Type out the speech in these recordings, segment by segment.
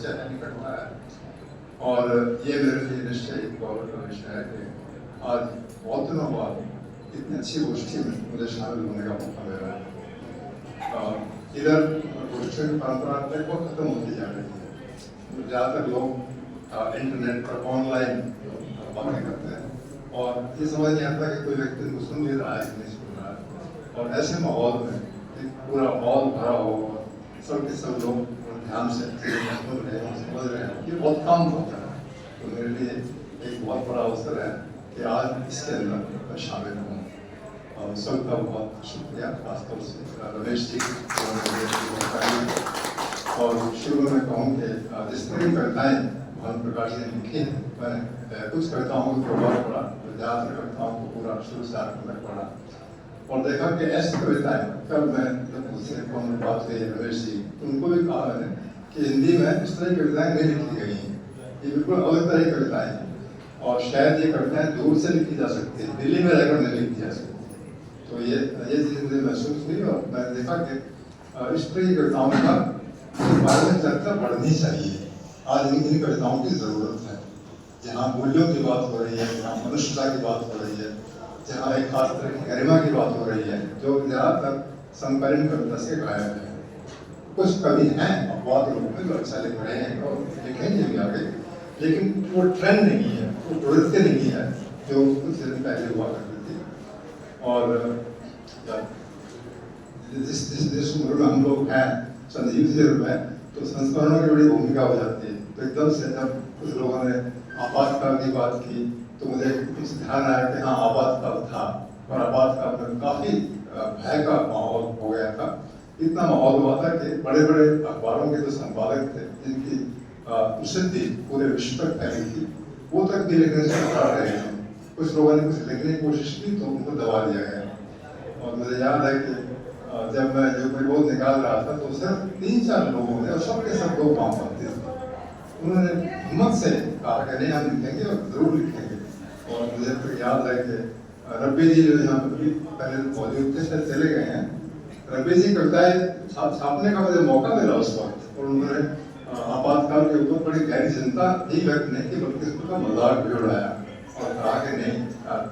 विषय है, निकट हुआ है। और ये मेरे लिए निश्चय एक गौरव का विषय है कि आज बहुत दिनों बाद इतनी अच्छी गोष्ठी में मुझे शामिल होने का मौका मिला है। इधर गोष्ठियों की परंपरा लगभग खत्म होती जा रही है। ज़्यादातर लोग इंटरनेट पर ऑनलाइन बातें करते हैं और ये समझ नहीं आता कि कोई व्यक्ति को सुन भी रहा है कि नहीं सुन रहा है। और ऐसे माहौल में पूरा हॉल भरा हो, सब के सब लोग ध्यान से सुन रहे हैं, समझ रहे हैं, ये बहुत काम होता है। तो मेरे लिए एक बहुत बड़ा अवसर है कि आज इसके अंदर मैं शामिल हूँ। और सबका बहुत शुक्रिया, खासतौर से रमेश जी और शुरू में कहूँ कि जिस तरह की कविताएँ भानु प्रकाश जी ने लिखी हैं, मैंने कुछ कविताओं को प्रभाव पढ़ा, ज़्यादातर कविताओं को पूरा शुरू से आखिर तक पढ़ा और देखा कि ऐसी कविताएं, कल मैं जब मुझसे कौन बात हुई रमेश जी, तो उनको भी कहा मैंने कि हिंदी में इस तरह की कविताएं नहीं लिखी गई हैं, ये बिल्कुल अलग तरह की कविताएं हैं और शायद ये कविताएं दूर से लिखी जा सकती है, दिल्ली में रहकर नहीं लिखी जा सकती। तो ये चीज़ मुझे महसूस हुई और मैंने देखा कि इस तरह की कविताओं का बारे में चर्चा बढ़नी चाहिए। आज इन कविताओं की ज़रूरत है, जहाँ मूल्यों की बात हो रही है, जहाँ मनुष्यता की बात हो रही है, जहाँ एक खास तरह की गरिमा की बात हो रही है, जो ज़्यादातर समकालीन कविता से गायब है। कुछ कवि हैं अपवाद के रूप में जो अच्छा लिख रहे हैं और लिखेंगे भी आगे, लेकिन वो ट्रेंड नहीं है, वो प्रवृत्ति नहीं है जो कुछ दिन पहले हुआ करती थी। और जिस उम्र में हम लोग हैं, संजीव जी में, तो संस्करणों की बड़ी भूमिका हो जाती है। तो एकदम से जब कुछ लोगों ने आपातकाल की बात की तो मुझे कुछ ध्यान आया कि हाँ, आपातकाल था और आपातकाल में काफ़ी भय का माहौल हो गया था। इतना माहौल हुआ था कि बड़े बड़े अखबारों के जो संपादक थे, जिनकी प्रसिद्धि पूरे विश्व तक फैली थी, वो तक भी लिखने से कतरा रहे थे। कुछ लोगों ने कुछ लिखने की कोशिश की तो उनको दबा दिया गया। और मुझे याद है कि जब मैं जो कोई बोध निकाल रहा था तो सिर्फ 3-4 लोगों ने, और सबके सब लोग काम करते थे, उन्होंने हिम्मत से कहा कि नहीं, हम लिखेंगे और जरूर लिखेंगे। और मुझे तो याद है कि रब्बी जी जो यहाँ पर भी पहले मौजूद थे, शायद चले गए हैं, रब्बी जी कविताएं छापने का मुझे मौका मिला उस वक्त, और उन्होंने आपातकाल के ऊपर बड़ी गहरी चिंता ही व्यक्त नहीं की, बल्कि इसका मजाक भी उड़ाया और कहा कि नहीं,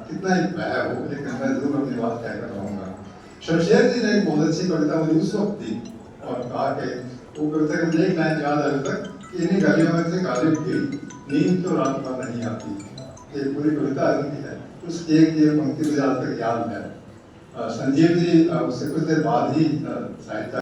कितना ही भय हो, लेकिन मैं जरूर अपनी बात कहकर रहूँगा। शमशेर जी ने एक बहुत अच्छी कविता मुझे उस वक्त दी और कहा कि वो कविता का मुझे एक लाइन याद है तक कि इन्हीं गलियों में से गालिब की नींद तो रात भर नहीं आती। ये पूरी कविता उनकी है, उसकी एक ये पंक्ति मुझे आज तक याद है। संजीव जी उससे कुछ देर बाद ही साहित्य